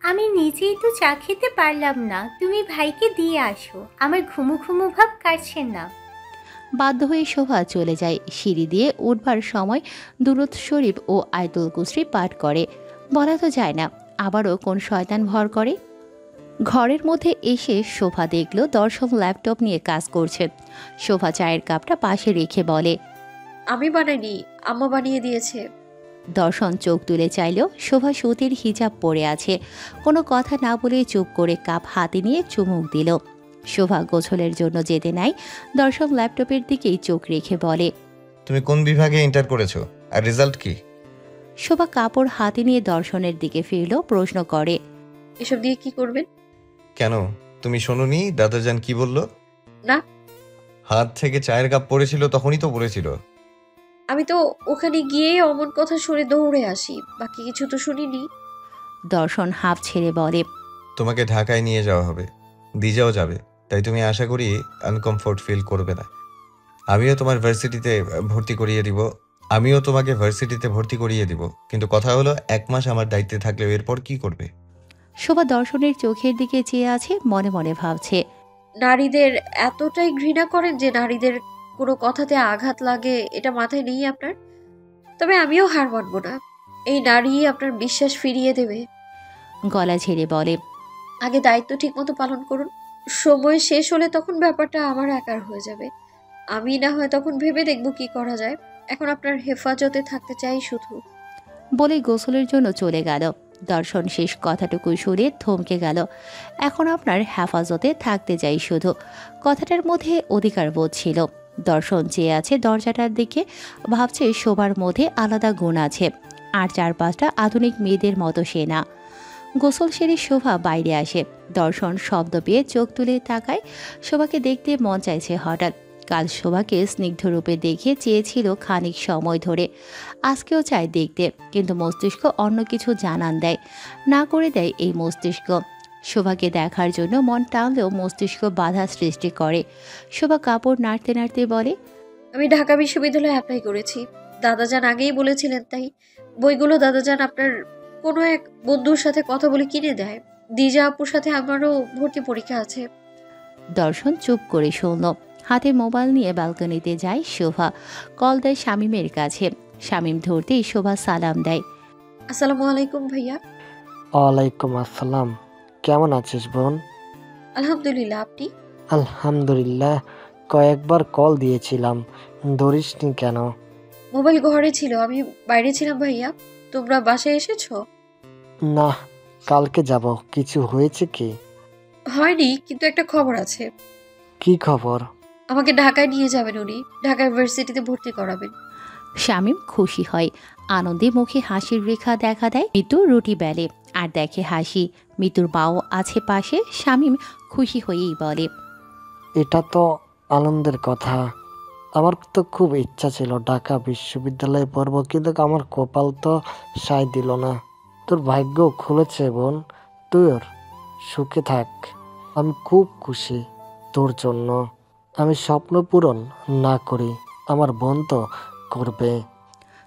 আমি নিজেই তো চা খেতে পারলাম না, তুমি ভাইকে দিয়ে আসো, আমার ঘুমু ঘুমু ভাব কাটছে না। বাধ্য হয়ে শোভা চলে যায়। সিঁড়ি দিয়ে উঠবার সময় দুরূদ শরীফ ও আয়তুল কুসরি পাঠ করে। বলা তো যায় না আবারও কোন শয়তান ভর করে। ঘরের মধ্যে এসে শোভা দেখল দর্শন ল্যাপটপ নিয়ে কাজ করছে। শোভা চায়ের কাপটা পাশে রেখে বলে, আমি বানাইনি, আম্মা বানিয়ে দিয়েছে। দর্শন চোখ তুলে চাইল শোভা সুতির হিজাব পরে আছে। কোনো কথা না বলে চুপ করে কাপ হাতে নিয়ে চুমুক দিল। শোভা গোছলের জন্য যেতে নাই, দর্শন ল্যাপটপের দিকেই চোখ রেখে বলে, তুমি কোন বিভাগে এন্টার করেছো আর রেজাল্ট কি? শোভা কাপড় হাতে নিয়ে দর্শনের দিকে ফিরল, প্রশ্ন করে, এসব দিয়ে কি করবেন? কেন তুমি শোনোনি দাদাজান কি বলল? না। হাত থেকে চায়ের কাপ পড়েছিল তখনই তো পড়েছিল। আমি তো ওখানে গিয়ে অমন কথা শুনে দৌড়ে আসি, বাকি কিছু তো শুনিনি। দর্শন হাঁপ ছেড়ে বলে, তোমাকে ঢাকায় নিয়ে যাওয়া হবে, দিজাও যাবে, তাই তুমি আশা করি আনকমফোর্ট ফিল করবে না। আমিও তোমার ভার্সিটিতে ভর্তি করিয়ে দিব আমিও তোমাকে ভার্সিটিতে ভর্তি করিয়ে দিব, কিন্তু কথা হলো 1 মাস আমার দায়িত্বে থাকলেও এরপর কি করবে? শোভা দর্শনের চোখের দিকে চেয়ে আছে, মনে মনে ভাবছে, নারীদের এতটাই ঘৃণা করেন যে নারীদের কোনো কথাতে আঘাত লাগে, এটা মাথায় নেই আপনার? তবে আমিও হার মানব না, এই নারী আপনার বিশ্বাস ফিরিয়ে দেবে। গলা ঝেড়ে বলে, আগে দায়িত্ব ঠিক মতো পালন করুন, সময় শেষ হলে তখন ব্যাপারটা আমার একার হয়ে যাবে। আমি না হয় তখন ভেবে দেখব কি করা যায়, এখন আপনার হেফাজতে থাকতে চাই শুধু। বলে গোসলের জন্য চলে গেল। দর্শন শেষ কথাটুকু শুনে থমকে গেল। এখন আপনার হেফাজতে থাকতে চাই শুধু, কথাটার মধ্যে অধিকার বোধ ছিল। দর্শন চেয়ে আছে দরজাটার দিকে, ভাবছে শোবার মধ্যে আলাদা গুণ আছে, আর 4-5টা আধুনিক মেয়েদের মতো সে না। গোসল সেরে শোভা বাইরে আসে। দর্শন শব্দ পেয়ে চোখ তুলে তাকায়। শোভাকে দেখতে মন চাইছে হঠাৎ। কাল শোভাকে স্নিগ্ধ রূপে দেখে চেয়েছিল খানিক সময় ধরে, আজকেও চায় দেখতে, কিন্তু মস্তিষ্ক অন্য কিছু জানান দেয়, না করে দেয় এই মস্তিষ্ক। শোভাকে দেখার জন্য মন টানলেও মস্তিষ্ক বাধা সৃষ্টি করে। শোভা কাপড় নাড়তে নাড়তে বলে, আমি ঢাকা বিশ্ববিদ্যালয়ে অ্যাপ্লাই করেছি, দাদাজান আগেই বলেছিলেন তাই। বইগুলো দাদাজান আপনার কোনো এক বন্ধুর সাথে কথা বলে কিনে দেয়। দিজা আপুর সাথে আমারও ভর্তি পরীক্ষা আছে। দর্শন চুপ করে শুনল। হাতে মোবাইল নিয়ে ব্যালকনিতে যায় শোভা। কল দেয় শামীমের কাছে। শামীম ধরতেই শোভা সালাম দেয়। আসসালামু আলাইকুম ভাইয়া। ওয়ালাইকুম আসসালাম। কেমন আছিস বোন? আলহামদুলিল্লাহ, আপনি? আলহামদুলিল্লাহ। কয়েকবার কল দিয়েছিলাম, ধরিসনি কেন? মোবাইল ঘরে ছিল, আমি বাইরে ছিলাম ভাইয়া। তোমরা বাসায় এসেছো? না, কালকে যাব। কিছু হয়েছে কি? হয়নি, কিন্তু একটা খবর আছে। কি খবর? আমাকে ঢাকায় নিয়ে যাবেন উনি, ঢাকা ইউনিভার্সিটিতে ভর্তি করাবেন। শামীম খুশি হয়। আনন্দে মুখে হাসির রেখা দেখা দেয়। মিতু রুটি বেলে আর দেখে হাসি। মিতুর বাও আছে পাশে। শামীম খুশি হয়েই বলে, এটা তো আনন্দের কথা। আমার তো খুব ইচ্ছা ছিল ঢাকা বিশ্ববিদ্যালয়ে পড়ব, কিন্তু আমার কপাল তো সায় দিল না। তোর ভাগ্য খুলেছে বোন, তোর সুখে থাক। আমি খুব খুশি তোর জন্য। আমি স্বপ্ন পূরণ না করি, আমার বোন তো করবে।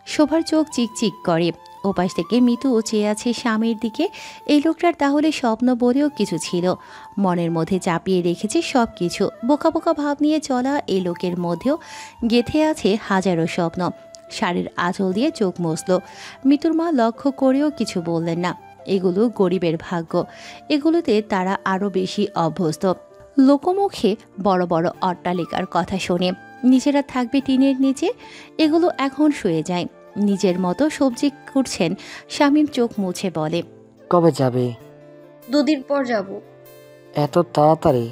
শোভার চোখ চিকচিক করে। ওপাশ থেকে মিতু চেয়ে আছে স্বামীর দিকে। এই লোকটার তাহলে স্বপ্ন বলেও কিছু ছিল। মনের মধ্যে চাপিয়ে রেখেছে সব কিছু। বোকা বোকা ভাব নিয়ে চলা এই লোকের মধ্যেও গেঁথে আছে হাজারো স্বপ্ন। শাড়ির আঁচল দিয়ে চোখ মুছল। মিতুর মা লক্ষ্য করেও কিছু বললেন না। এগুলো গরিবের ভাগ্য, এগুলোতে তারা আরও বেশি অভ্যস্ত। লোকমুখে বড় বড় অট্টালিকার কথা শোনে, নিজেরা থাকবে টিনের নিচে। এগুলো এখন শুয়ে যায়। নিজের মতো সবজি কুটছেন। শামীম চোখ মুছে বলে, কবে যাবে? 2 দিন পর যাব। এত তাড়াতাড়ি?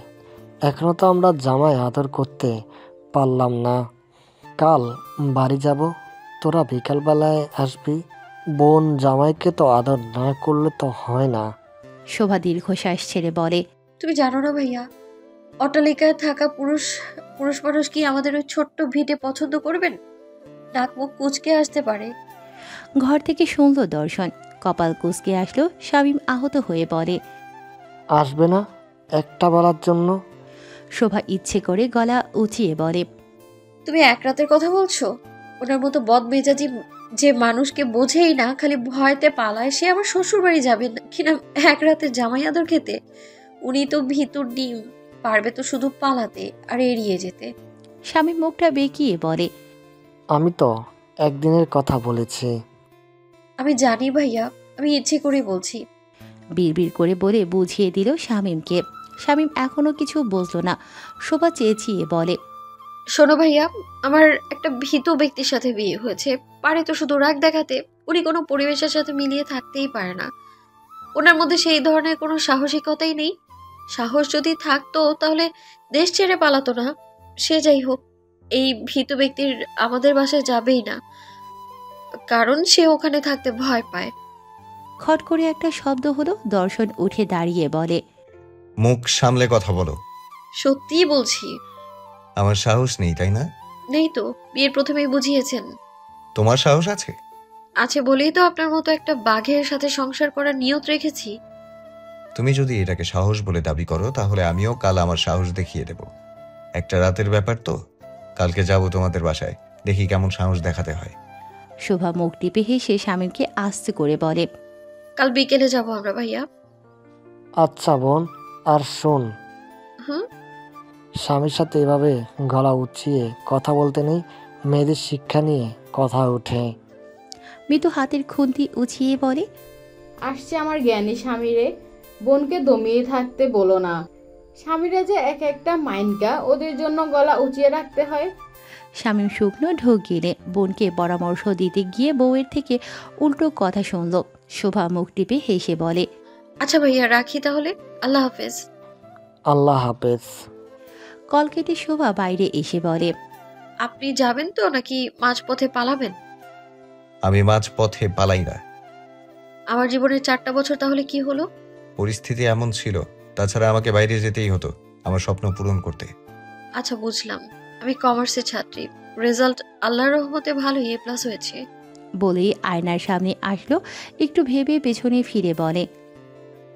এখনো তো আমরা জামাই আদর করতে পারলাম না। কাল বাড়ি যাব, তোরা বিকালবেলায় আসবি। বোন জামাইকে তো আদর না করলে তো হয় না। শোভা দীর্ঘশ্বাস ছেড়ে বলে, তুমি জানো না ভাইয়া, অট্টালিকায় থাকা পুরুষ পুরুষ মানুষ কি আমাদের ওই ছোট্ট ভিটে পছন্দ করবেন? নাক মুখ কুচকে আসতে পারে। ঘর থেকে শুনল দর্শন। কপাল কুঁচকে আসলো। শামীম আহত হয়ে বলে, আসবে না একটা বেলার জন্য? শোভা ইচ্ছে করে গলা উঁচিয়ে বলে, তুমি এক রাতের কথা বলছো? ওনার মতো বদমেজাজি যে মানুষকে বোঝেই না, খালি ভয়তে পালায়, সে আমার শ্বশুর বাড়ি যাবে না কিনা এক রাতে জামাই আদর খেতে? উনি তো ভিতর ডিম, পারবে তো শুধু পালাতে আর এড়িয়ে যেতে। স্বামী মুখটা বেঁকিয়ে বলে, আমি তো একদিনের কথা বলেছি। আমি জানি ভাইয়া, আমি ইচ্ছে করে বলছি। বিড়বিড় করে বলে বুঝিয়ে দিল শামীমকে। শামীম এখনো কিছু বুঝল না। শোভা চেঁচিয়ে বলে, শোনো ভাইয়া, আমার একটা ভীতু ব্যক্তির সাথে বিয়ে হয়েছে। পারে তো শুধু রাগ দেখাতে। উনি কোনো পরিবেশের সাথে মিলিয়ে থাকতেই পারে না। ওনার মধ্যে সেই ধরনের কোনো সাহসিকতাই নেই। সাহস যদি থাকতো তাহলে দেশ ছেড়ে পালাতো না। সে যাই হোক, এই ভীতু ব্যক্তির আমাদের বাসায় যাবেই না, কারণ সে ওখানে থাকতে ভয় পায়। খট করে একটা শব্দ হলো। দর্শন উঠে দাঁড়িয়ে বলে, মুখ সামলে কথা বলো। সত্যিই বলছি। আমার সাহস নেই, তাই না? নেই তো, বিয়ের প্রথমেই বুঝিয়েছেন। তোমার সাহস আছে? আছে বলেই তো আপনার মতো একটা বাঘের সাথে সংসার করার নিয়ত রেখেছি। তুমি যদি এটাকে সাহস বলে দাবি করো, তাহলে আমিও কাল আমার সাহস দেখিয়ে দেব। একটা রাতের ব্যাপার তো, কালকে যাব তোমাদের বাসায়, দেখি কেমন সাহস দেখাতে হয়। শোভা মুখ টিপে হেসে স্বামীমকে আস্তে করে বলে, কাল বিকেলে যাব আমরা ভাইয়া। আচ্ছা বোন, আর শোন, হুম। স্বামীর সাথে এভাবে গলা উঁচিয়ে কথা বলতে নেই। মেয়েদের শিক্ষা নিয়ে কথা ওঠে। মৃদু হাতের খুন্তি উঁচিয়ে বলে, আসছে আমার জ্ঞানী স্বামীরে, বোনকে দমিয়ে থাকতে বলো না। স্বামীরা যে এক একটা মাইনকা, ওদের জন্য গলা উঁচিয়ে রাখতে হয়। শামীম শুকনো ঢোক গিলে বোনকে পরামর্শ দিতে গিয়ে বউয়ের থেকে উল্টো কথা শুনল। শোভা মুখ টিপে হেসে বলে, আচ্ছা ভাইয়া, রাখি তাহলে। আল্লাহ হাফেজ। আল্লাহ হাফেজ। কল কেটে শোভা বাইরে এসে বলে, আপনি যাবেন তো নাকি মাঝপথে পালাবেন? আমি মাঝ পথে পালাই না। আমার জীবনের 4টা বছর তাহলে কি হলো? পরিস্থিতি এমন ছিল, তাছাড়া আমাকে বাইরে যেতেই হতো আমার স্বপ্ন পূরণ করতে। আচ্ছা বুঝলাম। আমি কমার্সের ছাত্রী, রেজাল্ট আল্লাহর রহমতে ভালোই A+ হয়েছে। বলেই আয়নার সামনে আসলো। একটু ভেবে পেছনে ফিরে বলে,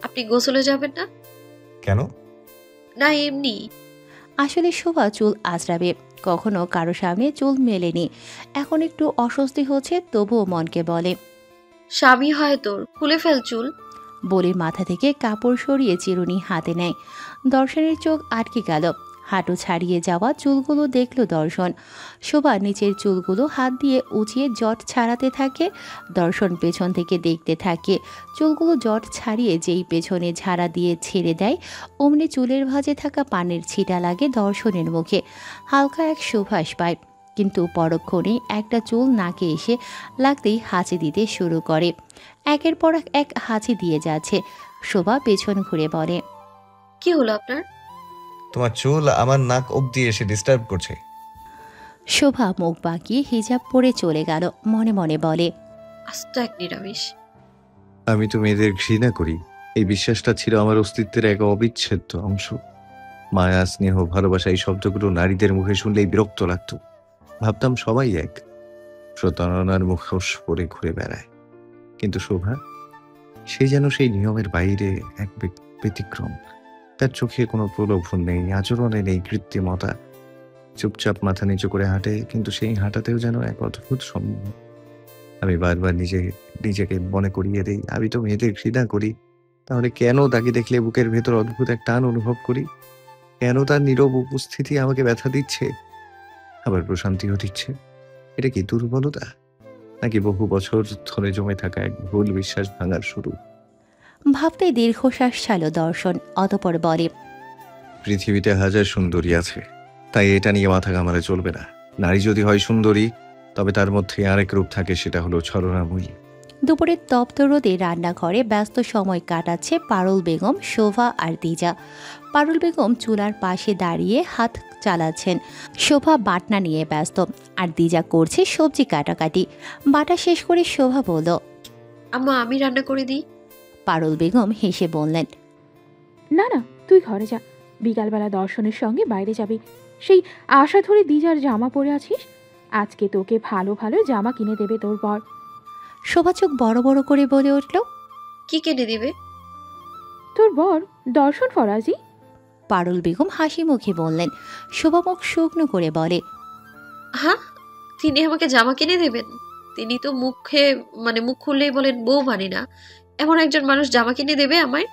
আপনি গোসলে যাবেন না? কেন? না এমনি। আসলে শোভা চুল আঁচড়াবে, কখনো কারো সামনে চুল মেলেনি। এখন একটু অস্বস্তি হচ্ছে, তবুও মনকে বলে, স্বামী হয় তোর, খুলে ফেল চুল। বলে মাথা থেকে কাপড় সরিয়ে চিরুনি হাতে নেয়। দর্শনের চোখ আটকে গেল। হাঁটু ছাড়িয়ে যাওয়া চুলগুলো দেখল দর্শন। শোভা নিচের চুলগুলো হাত দিয়ে উঁচিয়ে জট ছাড়াতে থাকে। দর্শন পেছন থেকে দেখতে থাকে। চুলগুলো জট ছাড়িয়ে যেই পেছনে ঝাড়া দিয়ে ছেড়ে দেয়, অমনি চুলের ভাঁজে থাকা পানির ছিটা লাগে দর্শনের মুখে। হালকা এক সুবাস পায়, কিন্তু পরক্ষণেই একটা চুল নাকে এসে লাগতেই হাঁচি দিতে শুরু করে। একের পর এক হাঁচি দিয়ে যাচ্ছে। শোভা পেছন ঘুরে বলে, কি হলো আপনার? তোমার চুল আমার নাক অব্দি এসে ডিস্টার্ব করছে। শোভা মুখ বাঁকিয়ে হিজাব পরে চলে গেল। মনে মনে বলে, আস্ত এক নিরামিষ। আমি তো মেয়েদের ঘৃণা করি, এই বিশ্বাসটা ছিল আমার অস্তিত্বের এক অবিচ্ছেদ্য অংশ। মায়া, স্নেহ, ভালোবাসা, এই শব্দগুলো নারীদের মুখে শুনলেই বিরক্ত লাগতো। ভাবতাম সবাই এক, প্রতারণার মুখোশ পরে ঘুরে বেড়ায়। কিন্তু শোভা, সে যেন সেই নিয়মের বাইরে এক ব্যতিক্রম। তার চোখে কোনো প্রলোভন নেই, আচরণে নেই কৃত্রিমতা। চুপচাপ মাথা নিচু করে হাঁটে, কিন্তু সেই হাঁটাতেও যেন এক অদ্ভুত সম্মান। আমি বারবার নিজেকে মনে করিয়ে দেই, আমি তো মেয়েদের ঘৃণা করি, তাহলে কেন তাকে দেখলে বুকের ভেতর অদ্ভুত এক টান অনুভব করি? কেন তার নীরব উপস্থিতি আমাকে ব্যথা দিচ্ছে, আবার প্রশান্তিও দিচ্ছে? এটা কি দুর্বলতা, নাকি বহু বছর ধরে জমে থাকা এক ভুল বিশ্বাস ভাঙার শুরু? ভাবতে দীর্ঘশ্বাস ছাড়ল দর্শন। অতঃপর বলে, পৃথিবীতে হাজার সুন্দরী আছে, তাই এটা নিয়ে মাথা ঘামালে চলবে না। নারী যদি হয় সুন্দরী, তবে তার মধ্যে আরেক রূপ থাকে, সেটা হলো ছলনাময়ী। দুপুরের তপ্ত রোদে রান্নাঘরে ব্যস্ত সময় কাটাচ্ছে পারুল বেগম, শোভা আর দিজা। পারুল বেগম চুলার পাশে দাঁড়িয়ে হাত চালাচ্ছেন। শোভা বাটনা নিয়ে ব্যস্ত, আর দিজা করছে সবজি কাটাকাটি। বাটা শেষ করে শোভা বলল, আম্মা আমি রান্না করে দিই। পারুল বেগম হেসে বললেন, না না, তুই ঘরে যা। বিকালবেলা দর্শনের সঙ্গে বাইরে যাবি। সেই আশা ধরে দিজার জামা পরে আছিস। আজকে তোকে ভালো ভালো জামা কিনে দেবে তোর বর। শোভা চোখ বড় বড় করে বলে উঠল, কি কিনে দিবে? তোর বর দর্শন ফরাজি। পারুল বেগম হাসি মুখে বললেন। শোভা মুখ শুকনো করে বলে, হ্যাঁ, তিনি আমাকে জামা কিনে দেবেন? তিনি তো মুখ খুললেই বলেন বউ মানি না। এমন একজন মানুষ জামা কিনে দেবে আমায়?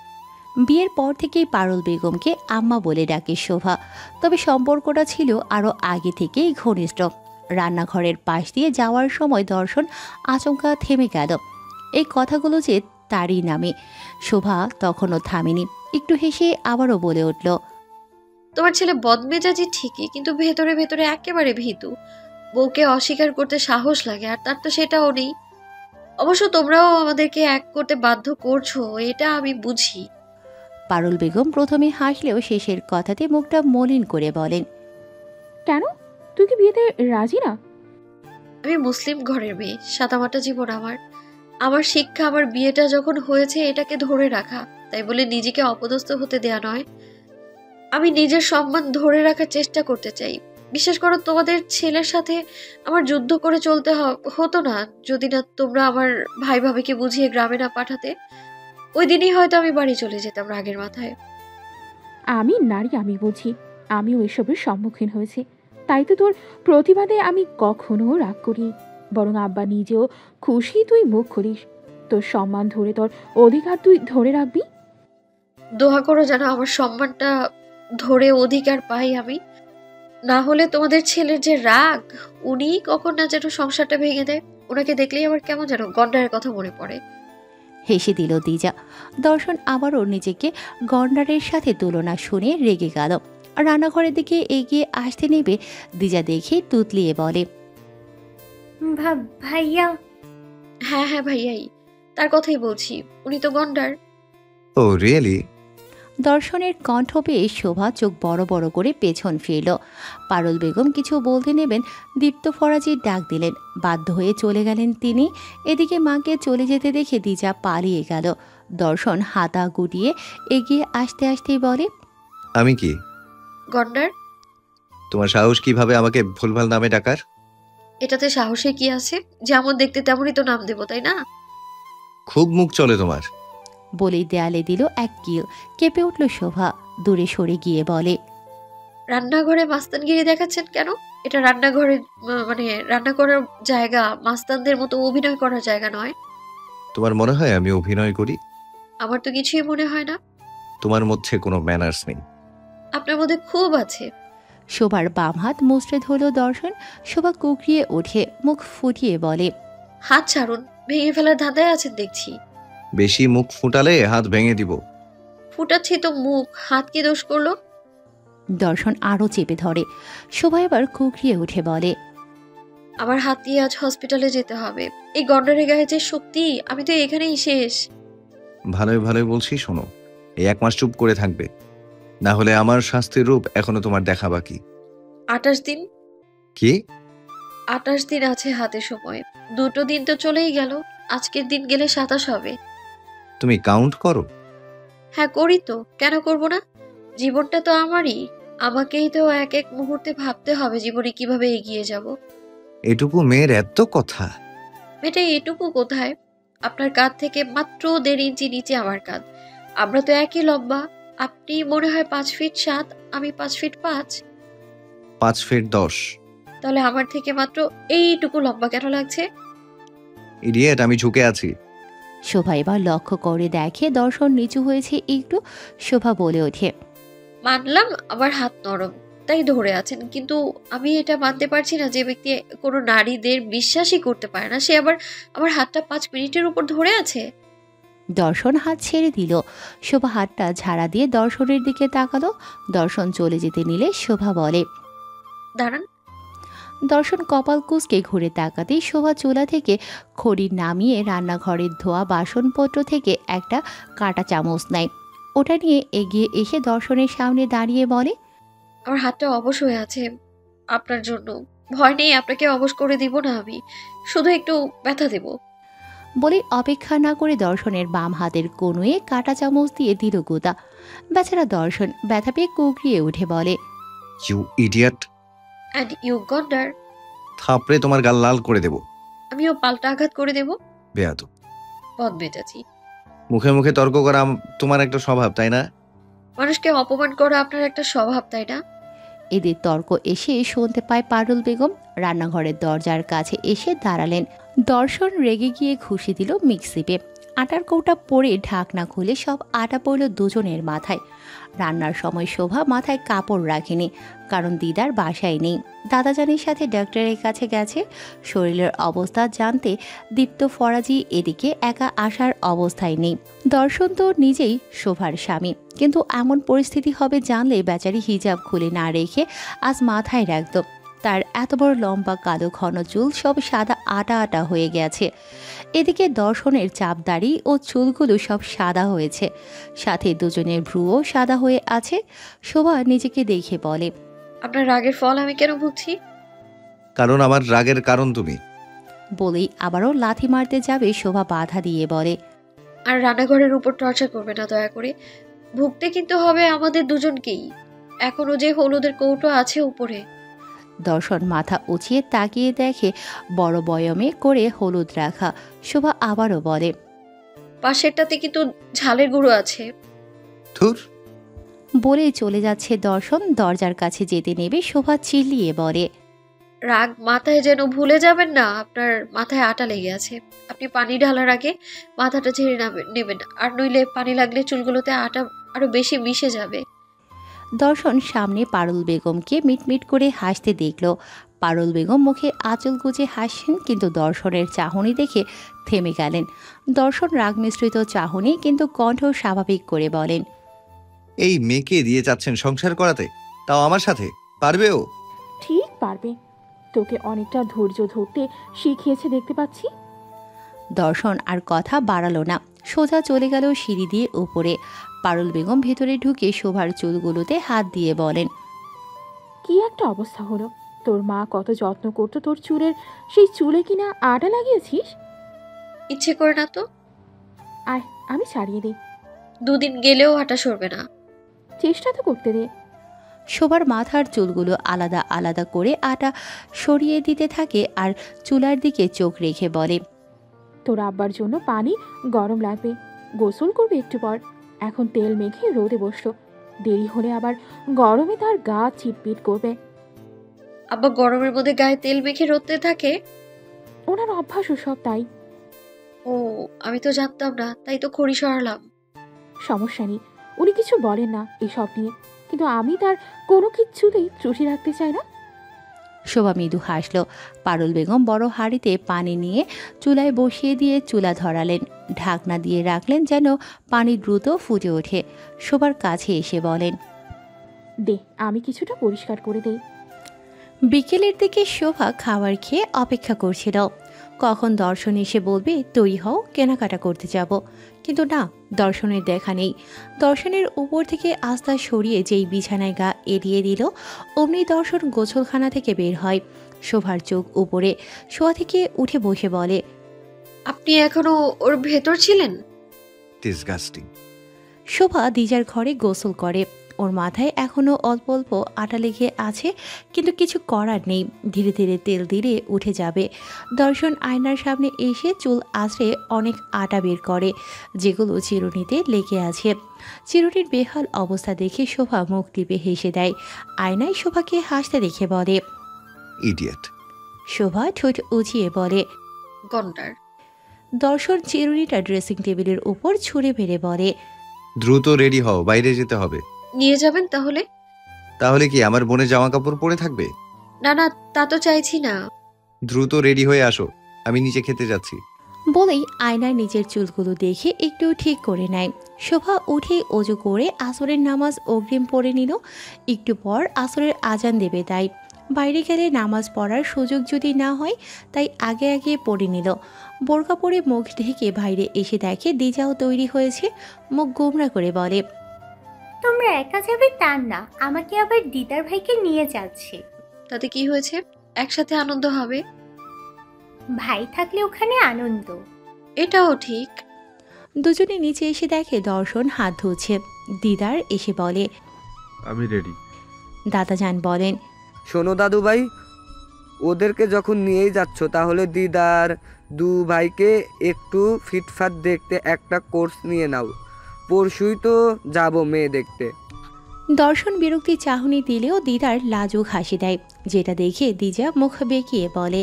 বিয়ের পর থেকেই পারুল বেগমকে আম্মা বলে ডাকে শোভা, তবে সম্পর্কটা ছিল আরও আগে থেকেই ঘনিষ্ঠ। রান্নাঘরের পাশ দিয়ে যাওয়ার সময় দর্শন আচমকা থেমে গেল। এই কথাগুলো যে তারই নামে। শোভা তখনও থামেনি, একটু হেসে আবারও বলে উঠল, তোমার ছেলে বদমেজাজি ঠিকই, কিন্তু ভেতরে ভেতরে একেবারে ভীতু। বউকে অস্বীকার করতে সাহস লাগে, আর তার তো সেটাও নেই। অবশ্য তোমরাও আমাদেরকে এক করতে বাধ্য করছো, এটা আমি বুঝি। পারুল বেগম প্রথমে হাসলেও শেষের কথাতে মুখটা মলিন করে বলেন, কেন, তুই কি বিয়েতে রাজি না? আমি মুসলিম ঘরের মেয়ে, সাদামাটা জীবন আমার। আমার শিক্ষা আমার বিয়েটা যখন হয়েছে এটাকে ধরে রাখা, তাই বলে নিজেকে অপদস্থ হতে দেয়া নয়। আমি নিজের সম্মান ধরে রাখার চেষ্টা করতে চাই। বিশেষ করে তোমাদের ছেলের সাথে আমার যুদ্ধ করে চলতে হতো না, যদি না তোমরা আমার ভাই ভাবিকে বুঝিয়ে গ্রামে না পাঠাতে। ওই দিনই হয়তো আমি বাড়ি চলে যেতাম রাগের মাথায়। আমি নারী, আমি বুঝি। আমিও এসবের সম্মুখীন হয়েছি, তাই তো তোর প্রতিবাদে আমি কখনো রাগ করি। বরং আব্বা নিজেও খুশি তুই মুখ খুলিস। তোর সম্মান ধরে, তোর অধিকার তুই ধরে রাখবি। দোয়া করো যেন আমার সম্মানটা ধরে অধিকার পাই আমি। না হলে তোমাদের ছেলের যে রাগ, উনি কখন না যেন সংসারটা ভেঙে দেয়। ওনাকে দেখলেই আমার কেমন যেন গন্ডারের কথা মনে পড়ে। হেসে দিল দিজা। দর্শন আবারও নিজেকে গন্ডারের সাথে তুলনা শুনে রেগে গেল। রান্নাঘরের দিকে এগিয়ে আসতে নেবে দিজা দেখে তুতলিয়ে বলে, ভাইয়া। হ্যাঁ হ্যাঁ ভাইয়াই, তার কথাই বলছি, উনি তো গন্ডার। ও রিয়েলি? দর্শনের কণ্ঠ পেয়ে শোভা চোখ বড় বড় করে পেছন ফিরল। পারুল বেগম কিছু বলতে নেবেন, দীপ্ত ফরাজির ডাক দিলেন। বাধ্য হয়ে চলে গেলেন তিনি। এদিকে মাকে চলে যেতে দেখে দিজা পালিয়ে গেল। দর্শন হাতা গুটিয়ে এগিয়ে আসতে আসতেই বলে, আমি কি? গন্ডার? তোমার সাহস কিভাবে আমাকে ভুলভাল নামে ডাকার? এটাতে সাহসে কি আছে? যেমন দেখতে তেমনই তো নাম দেবো, তাই না? খুব মুখ চলে তোমার। বলেই দেয়ালে দিল এক কিল। কেঁপে উঠল শোভা, দূরে সরে গিয়ে বলে, রান্নাঘরে মাস্তানগিরি দেখাচ্ছেন কেন? এটা রান্নাঘরে রান্না করার জায়গা, মাস্তানদের মতো অভিনয় করার জায়গা নয়। তোমার মনে হয় আমি অভিনয় করি? আমার তো কিছুই মনে হয় না। তোমার মধ্যে কোনো ম্যানার্স নেই। আপনার মধ্যে খুব আছে। শোভার বাম হাত মুচড়ে ধরল দর্শন। শোভা কুকরিয়ে ওঠে, মুখ ফুটিয়ে বলে, হাত ছাড়ুন, ভেঙে ফেলার ধাঁধায় আছেন দেখছি। বেশি মুখ ফুটালে হাত ভেঙে দিব। ফুটাচ্ছি তো মুখ, হাত কি দোষ করলো? দর্শন আরও চেপে ধরে। শোভা এবার কুকরিয়ে উঠে বলে, আমার হাত দিয়ে আজ হসপিটালে যেতে হবে। এই গন্ডারের গায়ে যে শক্তি, আমি তো এখানেই শেষ। ভালোই ভালোই বলছি, শোনো, এই 1 মাস চুপ করে থাকবে, না হলে আমার শাস্তির রূপ এখনো তোমার দেখা বাকি। 28 দিন? কি? 28 দিন আছে হাতে সময়। 2 দিন তো চলেই গেল, আজকের দিন গেলে 27 হবে। তুমি কাউন্ট করো? হ্যাঁ করি তো, কেন করব না? জীবনটা তো আমারই, আমাকেই তো এক এক মুহূর্তে ভাবতে হবে জীবনে কিভাবে এগিয়ে যাব। এটুকু মেয়ের এত কথা? এটা এটুকু কোথায়? আপনার কাঁধ থেকে মাত্র 1.5 ইঞ্চি নিচে আমার কাঁধ। আমরা তো একই লম্বা। আপনি মনে হয় 5 ফিট 7, আমি 5 ফিট 5। 5 ফিট 10। তাহলে আমার থেকে মাত্র এইটুকু লম্বা কেন লাগছে? ইডিয়েট, আমি ঝুঁকে আছি। শোভা এবার লক্ষ্য করে দেখে দর্শন নিচু হয়েছে একটু। শোভা বলে ওঠে, মানলাম আমার হাত নরম, তাই ধরে আছেন, কিন্তু আমি এটা মানতে পারছি না যে ব্যক্তি কোনো নারীদের বিশ্বাসই করতে পারে না, সে আবার আমার হাতটা 5 মিনিটের উপর ধরে আছে। দর্শন হাত ছেড়ে দিল। শোভা হাতটা ঝাড়া দিয়ে দর্শনের দিকে তাকালো। দর্শন চলে যেতে নিলে শোভা বলে, দাঁড়ান। দর্শন কপাল কুঁচকে ঘুরে তাকাতেই শোভা চুলা থেকে খড়ি নামিয়ে রান্নাঘরের ধোয়া বাসনপত্র থেকে একটা কাঁটা চামচ নেয়। ওটা নিয়ে এগিয়ে এসে দর্শনের সামনে দাঁড়িয়ে বলে, আমার হাতটা অবশ হয়ে আছে আপনার জন্য। ভয় নেই, আপনাকে অবশ করে দিব না আমি, শুধু একটু ব্যথা দেব। বলে অপেক্ষা না করে দর্শনের বাম হাতের কনুয়ে কাঁটা চামচ দিয়ে দিল গোতা। বেচারা দর্শন ব্যথা পেয়ে কুকরিয়ে উঠে বলে, ইউ ইডিয়েট। অ্যান্ড ইউ গন্ডার। থাপড়ে তোমার গাল লাল করে দেব। আমিও পাল্টা আঘাত করে দেব। বেয়াদব। বদমেজাজি। মুখে মুখে তর্ক করা তোমার একটা স্বভাব, তাই না? মানুষকে অপমান করা আপনার একটা স্বভাব, তাই না? এদের তর্ক এসে শুনতে পায় পারুল বেগম। রান্নাঘরের দরজার কাছে এসে দাঁড়ালেন। দর্শন রেগে গিয়ে ঘুষি দিল মিক্সিপে। আটার কৌটা পরে ঢাকনা খুলে সব আটা পড়ল দুজনের মাথায়। রান্নার সময় শোভা মাথায় কাপড় রাখেনি, কারণ দিদার বাসায় নেই। দাদাজানের সাথে ডাক্তারের কাছে গেছে শরীরের অবস্থা জানতে। দীপ্ত ফরাজি এদিকে একা আসার অবস্থায় নেই। দর্শন তো নিজেই শোভার স্বামী, কিন্তু এমন পরিস্থিতি হবে জানলে বেচারি হিজাব খুলে না রেখে আজ মাথায় রাখত। তার এত বড় লম্বা কালো ঘন চুল সব সাদা আটা আটা হয়ে গেছে। এদিকে দর্শনের চাপদাড়ি ও চুলগুলো সব সাদা হয়েছে, সাথে দুজনের ভ্রুও সাদা হয়ে আছে। শোভা নিজেকে দেখে বলে, আপনার রাগের ফল আমি কেন ভুগছি? কারণ আমার রাগের কারণ তুমি। বলেই আবারও লাথি মারতে যাবে, শোভা বাধা দিয়ে বলে, আর রান্নাঘরের উপর টর্চার করবে না দয়া করে। ভুগতে কিন্তু হবে আমাদের দুজনকেই। এখনো যে হলুদের কৌটো আছে উপরে। দর্শন মাথা উঁচিয়ে তাকিয়ে দেখে বড় বয়মে করে হলুদ রাখা। শোভা আবারও বলে, পাশেরটাতে কিন্তু ঝালের গুঁড়ো আছে। ধুর। বলেই চলে যাচ্ছে দর্শন। দরজার কাছে যেতে নেবে শোভা চিল্লিয়ে বলে, রাগ মাথায় যেন ভুলে যাবেন না, আপনার মাথায় আটা লেগে আছে। আপনি পানি ঢালার আগে মাথাটা ঝেড়ে নেবেন, আর নইলে পানি লাগলে চুলগুলোতে আটা আরো বেশি মিশে যাবে। দর্শন সামনে পারুল বেগমকে মিটমিট করে হাসতে দেখল। পারুল বেগম মুখে আঁচল গুজে হাসছেন, কিন্তু দর্শনের চাহনি দেখে থেমে গেলেন। দর্শন রাগ মিশ্রিত চাহনি, কিন্তু কণ্ঠ স্বাভাবিক করে বলেন, এই মেয়েকে দিয়ে যাচ্ছেন সংসার করাতে, তাও আমার সাথে? পারবে ও? ঠিক পারবে, তোকে অনেকটা ধৈর্য ধরতে শিখিয়েছে দেখতে পাচ্ছি। দর্শন আর কথা বাড়ালো না, সোজা চলে গেল সিঁড়ি দিয়ে উপরে। পারুল বেগম ভেতরে ঢুকে শোভার চুলগুলোতে হাত দিয়ে বলেন, কি একটা অবস্থা হলো! তোর মা কত যত্ন করতো তোর চুলের, সেই চুলে কিনা আটা লাগিয়েছিস? ইচ্ছে করে না তো। আয় আমি ছাড়িয়ে দিই। দুদিন গেলেও আটা সরবে না। চেষ্টা তো করতে দে। শোভার মাথার চুলগুলো আলাদা আলাদা করে আটা সরিয়ে দিতে থাকে, আর চুলার দিকে চোখ রেখে বলে, তোর আব্বার জন্য পানি গরম লাগবে, গোসল করবে একটু পর। এখন তেল মেখে রোদে বসলো, দেরি হলে আবার গরমে তার গা চিটপিট করবে। আব্বা গরমের মধ্যে গায়ে তেল মেখে রোদতে থাকে? ওনার অভ্যাস সব তাই। ও, আমি তো জানতাম না, তাই তো খড়ি সরালাম। সমস্যা নেই, উনি কিছু বলেন না এসব নিয়ে, কিন্তু আমি তার কোনো কিচ্ছুতেই ত্রুটি রাখতে চাই না। শোভা মৃদু হাসল। পারুল বেগম বড় হাঁড়িতে পানি নিয়ে চুলায় বসিয়ে দিয়ে চুলা ধরালেন, ঢাকনা দিয়ে রাখলেন যেন পানি দ্রুত ফুটে ওঠে। শোভার কাছে এসে বলেন, দে আমি কিছুটা পরিষ্কার করে দেই। বিকেলের দিকে শোভা খাবার খেয়ে অপেক্ষা করছিল কখন দর্শন এসে বলবে তৈরি হও, কেনাকাটা করতে যাব। কিন্তু না, দর্শনের দেখা নেই। দর্শনের উপর থেকে আস্থা সরিয়ে যেই বিছানায় গা এড়িয়ে দিল, অমনি দর্শন গোসলখানা থেকে বের হয়। শোভার চোখ উপরে, শোয়া থেকে উঠে বসে বলে, আপনি এখনো ওর ভেতর ছিলেন? ডিসগাস্টিং। শোভা দিজার ঘরে গোসল করে। ওর মাথায় এখনো অল্প অল্প আটা লেগে আছে, কিন্তু কিছু করার নেই, ধীরে ধীরে তেল দিলে উঠে যাবে। দর্শন আয়নার সামনে এসে চুল আঁচড়ে অনেক আটা বের করে, যেগুলো চিরুনিতে লেগে আছে। চিরুনির বেহাল অবস্থা দেখে শোভা মুখ টিপে হেসে দেয়। আয়নায় শোভাকে হাসতে দেখে বলে, ইডিয়েট। শোভা ঠোঁট উঁচিয়ে বলে, গন্ডার। দর্শন চিরুনিটা ড্রেসিং টেবিলের উপর ছুঁড়ে ফেলে বলে, দ্রুত রেডি হও, বাইরে যেতে হবে। নিয়ে যাবেন তাহলে? তাহলে কি আমার বোনের জামা কাপড় পরে থাকবে? না না, তা তো চাইছি না। দ্রুত রেডি হয়ে আসো, আমি নিচে খেতে যাচ্ছি। বলেই আয়নায় নিজের চুলগুলো দেখে একটু ঠিক করে নেয়। শোভা উঠে অজু করে আসরের নামাজ অগ্রিম পড়ে নিল। একটু পর আসরের আজান দেবে, তাই বাইরে গেলে নামাজ পড়ার সুযোগ যদি না হয়, তাই আগে আগে পড়ে নিল। বোরকা পরে মুখ ঢেকে বাইরে এসে দেখে দিজাও তৈরি হয়েছে। মুখ গোমরা করে বলে, তোমরা একা যাবে তা না, আমাকে আবার দিদার ভাইকে নিয়ে যাচ্ছে। তাতে কি হয়েছে? একসাথে আনন্দ হবে। ভাই থাকলে ওখানে আনন্দ। এটাও ঠিক। দুজনে নিচে এসে দেখে দর্শন হাত ধুচ্ছে। দিদার এসে বলে, আমি রেডি। দাদাজান বলেন, শোনো দাদু ভাই, ওদেরকে যখন নিয়েই যাচ্ছ তাহলে দিদার দু ভাইকে একটু ফিটফাট দেখতে একটা কোর্স নিয়ে নাও। পরশুই তো যাব মেয়ে দেখতে। দর্শন বিরক্তি চাহনি দিলেও দিদার লাজুক হাসি দেয়, যেটা দেখে দিজা মুখ বেঁকিয়ে বলে,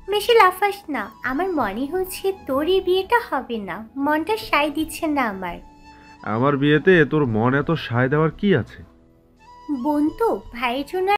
বেশি লাফাস না, আমার মনে হচ্ছে তোর এই বিয়েটা হবে না, মনটা সায় দিচ্ছে না আমার। আমার বিয়েতে তোর মন এত সায় দেওয়ার কি আছে? বোন তো, ভাইয়ের জন্য